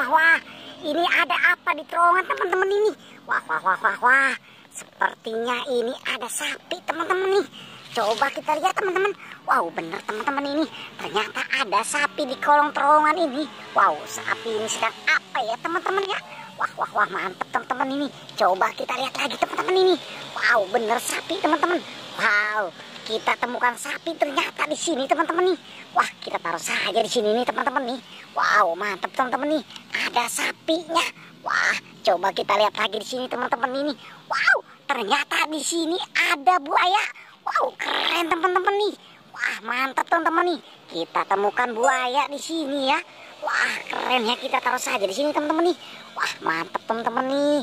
wah. Ini ada apa di terowongan teman-teman ini? Wah. Sepertinya ini ada sapi teman-teman nih. Coba kita lihat teman-teman. Wow, bener teman-teman ini. Ternyata ada sapi di kolong terowongan ini. Wow, sapi ini sedang apa ya teman-teman ya? Wah, mantap teman-teman ini. Coba kita lihat lagi teman-teman ini. Wow, bener sapi teman-teman. Wow, kita temukan sapi ternyata di sini teman-teman nih. Wah, kita taruh saja di sini nih teman-teman nih. Wow, mantap teman-teman nih. Ada sapinya. Wah, coba kita lihat lagi di sini teman-teman ini. Wow, ternyata di sini ada buaya. Wow, keren teman-teman nih. Wah, mantap teman-teman nih. Kita temukan buaya di sini ya. Wah, keren ya, kita taruh saja di sini teman-teman nih. Wah, mantap teman-teman nih.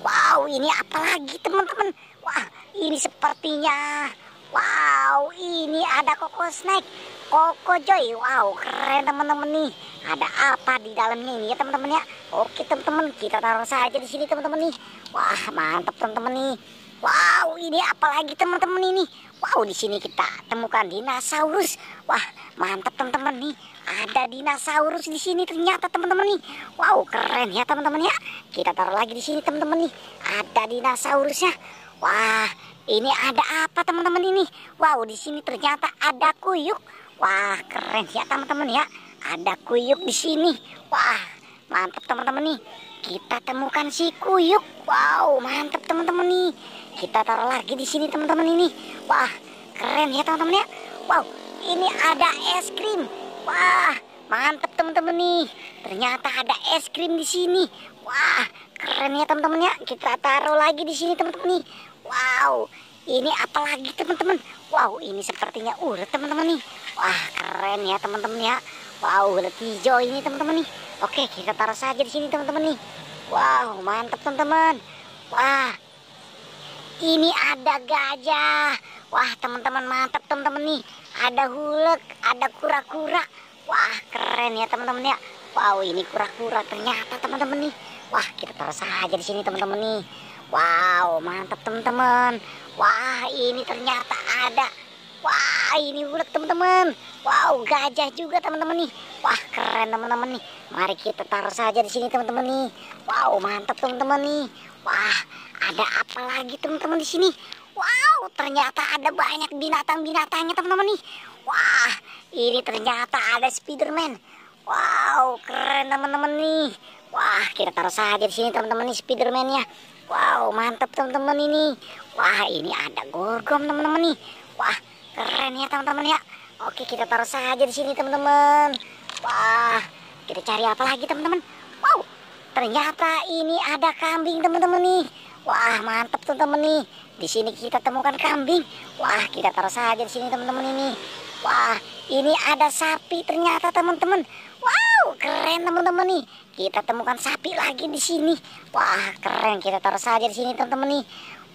Wow, ini apa lagi teman-teman? Wah, ini sepertinya wow, ini ada Koko Snack, Koko Joy. Wow, keren teman-teman nih. Ada apa di dalamnya ini ya teman-teman ya? Oke teman-teman, kita taruh saja di sini teman-teman nih. Wah, mantap teman-teman nih. Wow, ini apa lagi teman-teman ini? Wow, di sini kita temukan dinosaurus. Wah, mantap teman-teman nih. Ada dinosaurus di sini ternyata teman-teman nih. Wow, keren ya teman-teman ya. Kita taruh lagi di sini teman-teman nih. Ada dinosaurusnya. Wah, ini ada apa teman-teman ini? Wow, di sini ternyata ada kuyuk. Wah, keren ya teman-teman ya. Ada kuyuk di sini. Wah, mantap teman-teman nih. Kita temukan si kuyuk. Wow, mantap teman-teman nih. Kita taruh lagi di sini teman-teman ini. Wah, keren ya teman-teman ya. Wow, ini ada es krim. Wah, mantap teman-teman nih. Ternyata ada es krim di sini. Wah, keren ya teman-teman ya. Kita taruh lagi di sini teman-teman nih. Wow, ini apa lagi teman-teman? Wow, ini sepertinya ulet teman-teman nih. Wah, keren ya teman-teman ya. Wow, ulet hijau ini teman-teman nih. Oke, kita taruh saja di sini teman-teman nih. Wow, mantap teman-teman. Wah, ini ada gajah. Wah, teman-teman, mantap teman-teman nih. Ada hulek, ada kura-kura. Wah, keren ya teman-teman ya. Wow, ini kura-kura ternyata teman-teman nih. Wah, kita taruh saja di sini teman-teman nih. Wow, mantap teman-teman. Wah, ini ternyata ada. Wah, ini hulek teman-teman. Wow, gajah juga teman-teman nih. Wah, keren teman-teman nih. Mari kita taruh saja di sini teman-teman nih. Wow, mantap teman-teman nih. Wah, ada apa lagi teman-teman di sini? Wow, ternyata ada banyak binatang-binatangnya teman-teman nih. Wah, ini ternyata ada Spiderman. Wow, keren teman-teman nih. Wah, kita taruh saja di sini teman-teman nih Spiderman-nya. Wow, mantap teman-teman ini. Wah, ini ada Gorgom teman-teman nih. Wah, keren ya teman-teman ya. Oke, kita taruh saja di sini teman-teman. Wah, kita cari apa lagi teman-teman? Wow, ternyata ini ada kambing teman-teman nih. Wah, mantap teman-teman nih. Di sini kita temukan kambing. Wah, kita taruh saja di sini teman-teman ini. Wah, ini ada sapi ternyata teman-teman. Wow, keren teman-teman nih. Kita temukan sapi lagi di sini. Wah, keren. Kita taruh saja di sini teman-teman nih.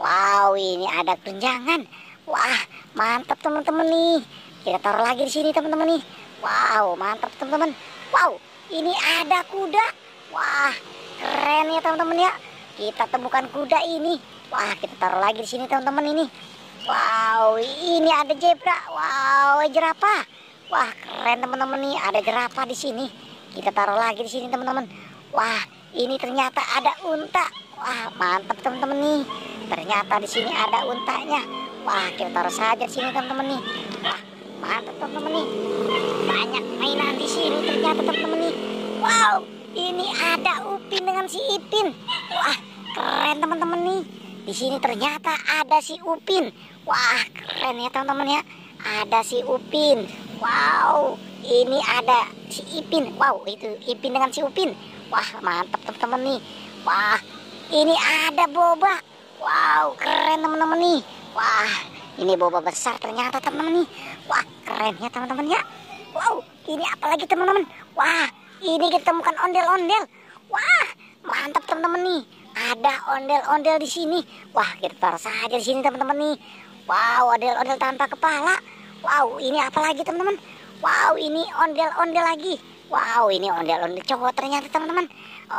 Wow, ini ada tunjangan. Wah, mantap teman-teman nih. Kita taruh lagi di sini teman-teman nih. Wow, mantap teman-teman. Wow, ini ada kuda. Wah, keren ya teman-teman ya. Kita temukan kuda ini. Wah, kita taruh lagi di sini teman-teman ini. Wow, ini ada zebra. Wow, jerapah. Wah, keren teman-teman nih. Ada jerapah di sini. Kita taruh lagi di sini teman-teman. Wah, ini ternyata ada unta. Wah, mantap teman-teman nih. Ternyata di sini ada untanya. Wah, kita taruh saja di sini teman-teman nih. Wah, mantap teman-teman nih. Banyak mainan di sini ternyata teman-teman nih. Wow, ini ada Upin dengan si Ipin. Wah, keren teman-teman nih. Di sini ternyata ada si Upin. Wah, keren ya teman-teman ya. Ada si Upin. Wow, ini ada si Ipin. Wow, itu Ipin dengan si Upin. Wah, mantap teman-teman nih. Wah, ini ada boba. Wow, keren teman-teman nih. Wah, ini boba besar ternyata teman-teman nih. Wah, keren ya teman-teman ya. Wow, ini apa lagi teman-teman? Wah, ini kita temukan ondel-ondel. Wah, mantap teman-teman nih. Ada ondel-ondel di sini. Wah, kita taruh saja di sini teman-teman nih. Wow, ondel-ondel tanpa kepala. Wow, ini apa lagi teman-teman? Wow, ini ondel-ondel lagi. Wow, ini ondel-ondel cowok ternyata teman-teman.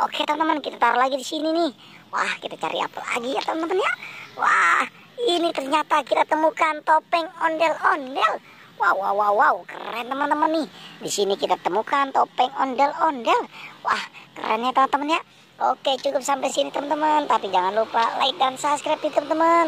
Oke teman-teman, kita taruh lagi di sini nih. Wah, kita cari apa lagi ya teman-teman ya? Wah, ini ternyata kita temukan topeng ondel-ondel. Wow, wow, wow, wow, keren teman-teman nih. Di sini kita temukan topeng ondel-ondel. Wah, keren ya teman-teman ya. Oke, cukup sampai sini teman-teman. Tapi jangan lupa like dan subscribe nih teman-teman.